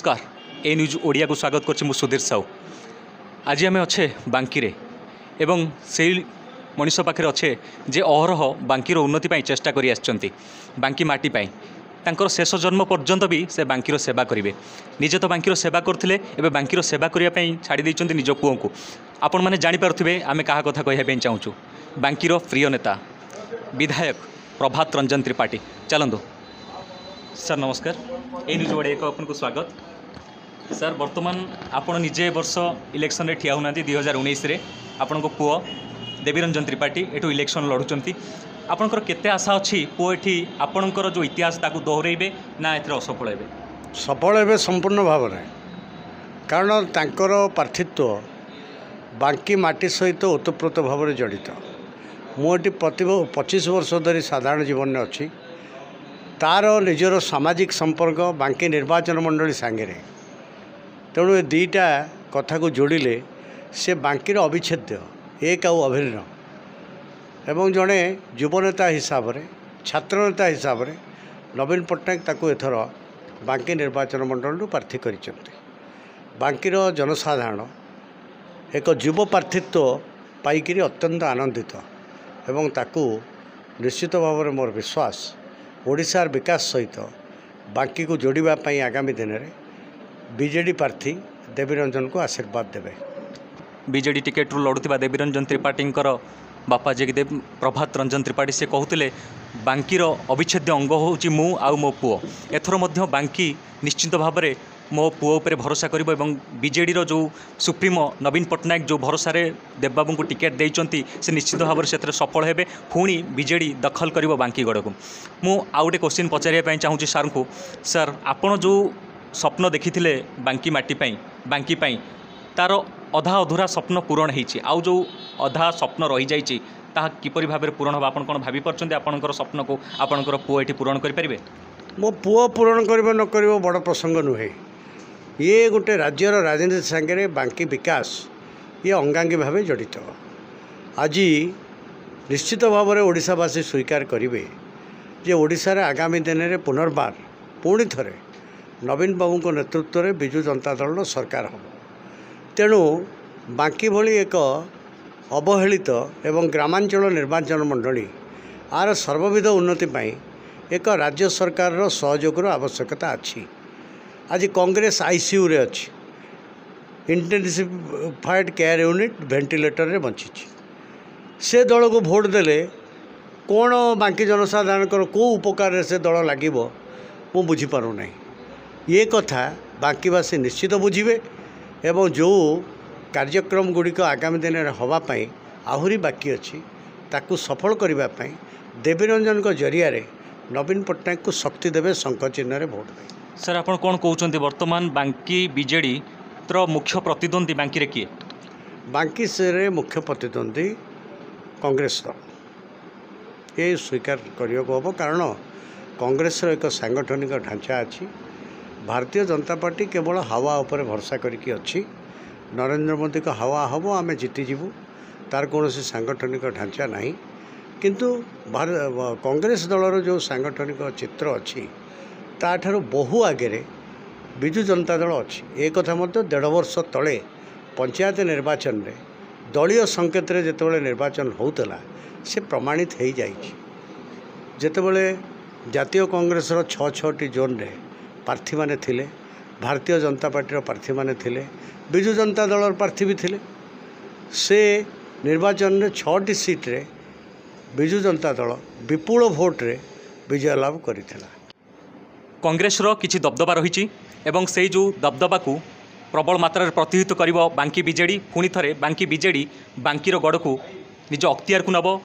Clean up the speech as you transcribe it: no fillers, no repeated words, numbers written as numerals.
नमस्कार ए न्यूज ओडिया को स्वागत कर सुधीर साहू। आज आम अच्छे बांकी एवं से मनीष पाखे अच्छे जे अहरह बांकीर उन्नति पर चेष्टा कर बांकी माटी तांकर शेष जन्म पर्यंत भी से बांकीर सेवा करेंगे। निजे तो बांकीर सेवा करते एवं बांकीर सेवा करने छाड़ी देते निज पुओं को। आपण मैंने जापे आम क्या कथा कहवाई चाहूँ बांकीर प्रिय नेता विधायक प्रभात रंजन त्रिपाठी। चलतु सर नमस्कार ए न्यूज ओडिया को आपको स्वागत। सर वर्तमान आपण निजे वर्ष इलेक्शन रे ठिया होना 2019 रे आपण को पुओ देवीरंजन त्रिपाठी एठू इलेक्शन लड़ुचंती। आपणकर केते आशा अच्छी पुओ एठी आपणकर जो इतिहास ताकू दोहरेबे ना एथरे असफल हेबे? सफल हेबे संपूर्ण भाव में, कारण तांकर प्रार्थित्व बांकी माटी सहित ओतप्रोत भाव में जड़ित। मुझे प्रति 25 वर्ष धरी साधारण जीवन में अच्छी तार निजर सामाजिक संपर्क बांकी निर्वाचन मंडली सांगे तेणु ए दुईटा कथा को जोड़िले से बांकीर अविच्छेद्य एक आउ अभिन्न एवं जड़े युवनेता हिसाब से छात्र नेता हिसाब से नवीन पट्टनायक ताकू एथर बांकी निर्वाचन मंडल प्रार्थी कर बांकीर जनसाधारण एक युव प्रार्थित्व पाइक अत्यंत आनंदित एवं ताकू निश्चित भाव में मोर विश्वास ओडिशार विकास सहित बांकी को जोड़ापी आगामी दिन में बीजेडी प्रार्थी देवीरंजन को आशीर्वाद देवे। बीजेडी टिकेट रु लड़ुवा देवीरंजन त्रिपाठी बापा जगदेव प्रभात रंजन त्रिपाठी से कहते बांकीर अविच्छेद्य अंग होची मु आउ मो पुओ। एथर मध्य बांकी निश्चित भाव में मो पुओ पर भरोसा करिबो एवं बीजेडी जो सुप्रीमो नवीन पट्टनायक जो भरोसा देवबाबू को टिकेट देइचंती से निश्चित भाव में से सफल हेबे। पुणी बीजेडी दखल करिबो बांकी गड़ को। मु आउ गोटे क्वेश्चन पचारिया चाहूँगी सार को। सर आपण जो स्वप्न देखी बांकी माटी बांकी तार अधा अधूरा स्वप्न पूरण होती आउ जो अधा स्वप्न रही जाइए ताहा किपरि भाव पूरण होगा आपण कौन भाभी पार्छन्ते आपणकर स्वप्न को आपणकर पुओ एठी पूरण करें? मो पुओ पूरण कर न कर बड़ प्रसंग नुहे। ये गोटे राज्यर राजनीति सांगे बांकी विकास ये अंगांगी भाव जड़ित। आज निश्चित भाव में ओडिशावासी स्वीकार करेंगे जे ओडिशारे आगामी दिन में पुनर्बार पुणी थे नवीन बाबू को नेतृत्व में विजु जनता दल सरकार हम। तेणु बांकी भली एक अवहेलित एवं ग्रामांचल निर्वाचन मंडली आर सर्वविध उन्नति एक राज्य सरकार सहयोग आवश्यकता अच्छी। आज कांग्रेस आईसीयू रे अच्छी इंटेंसिफाइड केयर यूनिट वेंटिलेटर रे बंची से दल को भोट देले कौन बांकी जनसाधारण को उपकार से दल लगे मु बुझीपार ना। ये कथा बांकीवासी निश्चित बुझे एवं जो कार्यक्रम गुड़िक आगामी दिन में हवापाई आहुरी बाकी अच्छी ताकू सफल करने देवीरंजन को जरिया नवीन पट्टनायक को शक्ति देवे शंख चिन्ह रे भोट दे। सर आपण कौन कहते वर्तमान बांकी बीजेडी मुख्य प्रतिद्वंदी बांकी रे किए? बांकी से मुख्य प्रतिद्वंदी कांग्रेस दल ये स्वीकार करने को हम, कारण कांग्रेस एक सांगठनिक ढांचा अच्छी। भारतीय जनता पार्टी केवल हावा उपर भरोसा करके अच्छी। नरेंद्र मोदी को हावा हम आम जीतीजु तार कौन सांगठनिक ढांचा नहीं। किंतु कांग्रेस दलर जो सांगठनिक चित्र अच्छी ताठार बहु आगे विजु जनता दल अच्छी। एक कथा मत 1.5 वर्ष तले पंचायत निर्वाचन में दलीय संकेत जितेबाला निर्वाचन होता से प्रमाणित हो जाइए। जितेबाला जातीय कांग्रेस 6-6टी जोन रे प्रार्थी माने थिले, भारतीय जनता पार्टी प्रार्थी माने थिले, विजु जनता दल प्रार्थी भी थिले। से निर्वाचन में 6टी सीट रे विजु जनता दल विपुल भोट रे विजय लाभ करिथिला। कांग्रेस किछि दबदबा रही एवं से जो दबदबा को प्रबल मात्रा प्रतिहित करिबो बांकी बीजेडी। पुणी थे बांकी बीजेडी बांकीर गड़ को निज अख्तियार को नब